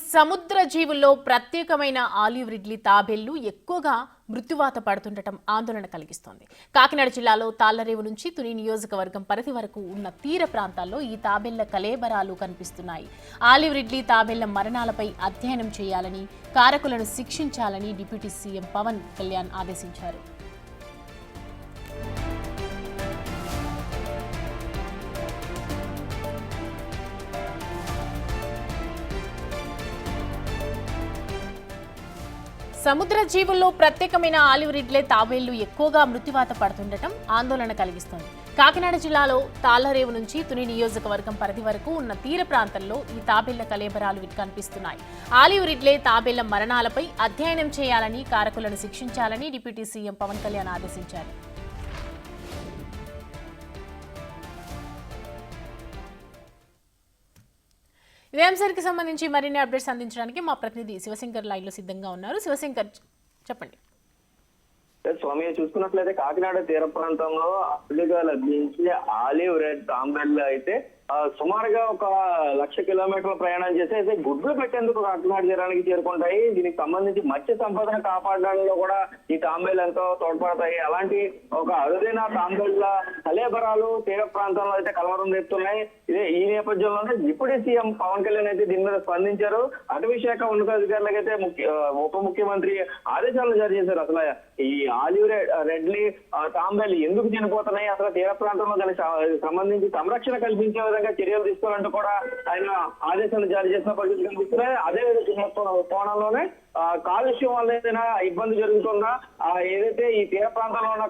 సముద్ర జీవుల్లో ప్రత్యేకమైన ఆలివ్ రిడ్లీ తాబేళ్లు ఎక్కువగా మృత్యువాత పడుతుండటం ఆందోళన కలిగిస్తోంది. కాకినాడ జిల్లాలో తాళ్లరేవు నుంచి తుని నియోజకవర్గం పరిధి వరకు ఉన్న తీర ప్రాంతాల్లో ఈ తాబేళ్ల కలేబరాలు కనిపిస్తున్నాయి. ఆలివ్ రిడ్లీ తాబేళ్ల మరణాలపై అధ్యయనం చేయాలని, కారకులను శిక్షించాలని డిప్యూటీ సీఎం పవన్ కళ్యాణ్ ఆదేశించారు. సముద్ర జీవుల్లో ప్రత్యేకమైన ఆలివ్ రిడ్లే తాబేళ్లు ఎక్కువగా మృత్యువాత పడుతుండటం ఆందోళన కలిగిస్తోంది. కాకినాడ జిల్లాలో తాళ్లరేవు నుంచి తుని నియోజకవర్గం పరిధి వరకు ఉన్న తీర ప్రాంతంలో ఈ తాబేళ్ల కలేబరాలు కనిపిస్తున్నాయి. ఆలివ్ రిడ్లే తాబేళ్ల మరణాలపై అధ్యయనం చేయాలని, కారకులను శిక్షించాలని డిప్యూటీ సీఎం పవన్ కళ్యాణ్ ఆదేశించారు. ఇదే అంశానికి సంబంధించి మరిన్ని అప్డేట్స్ అందించడానికి మా ప్రతినిధి శివశంకర్ లైవ్ లో సిద్ధంగా ఉన్నారు. శివశంకర్, చెప్పండి. స్వామి, చూసుకున్నట్లయితే కాకినాడ తీర ప్రాంతంలో అరుదుగా లభించే ఆలివ్ రెడ్ తాంబేళ్లు అయితే సుమారుగా ఒక 1,00,000 కిలోమీటర్ల ప్రయాణం చేసి అయితే గుడ్లు పెట్టేందుకు కాకినాడ తీరానికి చేరుకుంటాయి. దీనికి సంబంధించి మత్స్య సంపదను కాపాడడంలో కూడా ఈ తాంబేళ్లు ఎంతో తోడ్పడతాయి. అలాంటి ఒక అరుదైన తాంబేళ్ల కలేబరాలు తీర ప్రాంతంలో అయితే కలవరం రేపుతున్నాయి. ఈ నేపథ్యంలోనే డిప్యూటీ సీఎం పవన్ కళ్యాణ్ అయితే దీని మీద స్పందించారు. అటవీ శాఖ ఉన్నతాధికారులకైతే ఉప ముఖ్యమంత్రి ఆదేశాలు జారీ చేశారు. అసలు ఈ ఆలివ్ రెడ్లీ తాంబేళ్లు ఎందుకు చనిపోతున్నాయి, అసలు తీర ప్రాంతంలో దానికి సంబంధించి సంరక్షణ కల్పించే విధంగా చర్యలు తీసుకోవాలంటూ కూడా ఆయన ఆదేశాలు జారీ చేసిన పరిస్థితి కనిపిస్తున్నాయి. అదే కోణంలోనే కాలుష్యం వల్ల ఏదైనా ఇబ్బంది జరుగుతుందా, ఏదైతే ఈ తీర ప్రాంతంలో ఉన్న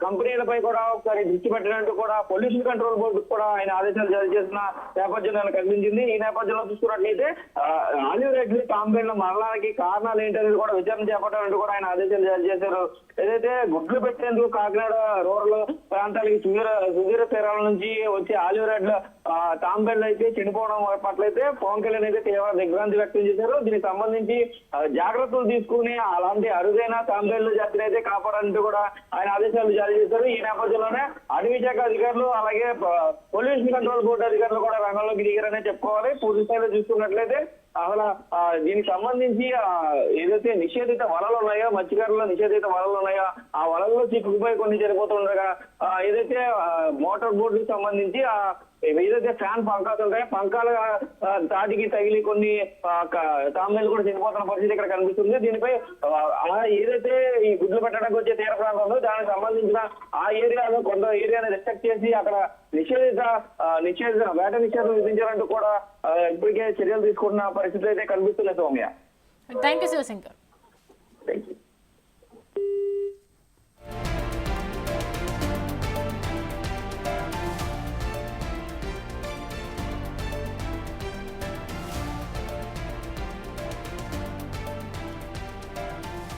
కంపెనీలపై కూడా ఒకసారి దృష్టి పెట్టినట్టు కూడా పొల్యూషన్ కంట్రోల్ బోర్డు కూడా ఆయన ఆదేశాలు జారీ చేసిన నేపథ్యంలో కనిపించింది. ఈ నేపథ్యంలో చూసుకున్నట్లయితే ఆలివ్ రెడ్లీ తాంబేళ్ల మరణానికి కారణాలు ఏంటనేది కూడా విచారణ చేపట్టాలంటూ కూడా ఆయన ఆదేశాలు జారీ చేశారు. ఏదైతే గుడ్లు పెట్టేందుకు కాకినాడ రూరల్ ప్రాంతాలకి సుదీర తీరాల నుంచి వచ్చే ఆలివ్ రెడ్ల తాంబేళ్లు అయితే చనిపోవడం పట్ల అయితే పవన్ కళ్యాణ్ అయితే తీవ్ర దిగ్భ్రాంతి వ్యక్తం చేశారు. దీనికి సంబంధించి జాగ్రత్తలు తీసుకుని అలాంటి అరుదైన తాంబేళ్ల జాతిని అయితే కాపాడాలంటూ కూడా ఆయన ఆదేశాలు జారీ చేశారు. ఈ నేపథ్యంలోనే అటవీ శాఖ అధికారులు అలాగే పొల్యూషన్ కంట్రోల్ బోర్డు అధికారులు కూడా రంగంలోకి దిగారనే చెప్పుకోవాలి. పూర్తి స్థాయిలో చూసుకున్నట్లయితే అసలు దీనికి సంబంధించి ఏదైతే నిషేధిత వలలు ఉన్నాయో, మత్స్యకారుల నిషేధిత వలలు ఉన్నాయో ఆ వలల్లో చిక్కుకుపోయి కొన్ని చనిపోతుండగా ఏదైతే మోటార్ బోర్డుకి సంబంధించి ఏదైతే ఫ్యాన్ పంకాలు ఉంటాయో పంకాల తాటికి తగిలి కొన్ని తాంబేళ్లు కూడా చనిపోతున్న పరిస్థితి ఇక్కడ కనిపిస్తుంది. దీనిపై ఏదైతే ఈ గుడ్లు పెట్టడానికి వచ్చే తీర ప్రాంతంలో దానికి సంబంధించిన ఆ ఏరియాలో కొంత ఏరియాని రిస్ట్రిక్ట్ చేసి అక్కడ వేట నిషేధం విధించాలంటూ కూడా ఇప్పటికే చర్యలు తీసుకుంటున్న పరిస్థితులు అయితే కనిపిస్తున్నాయి. Soumya, thank you Shivashankar. Thank you.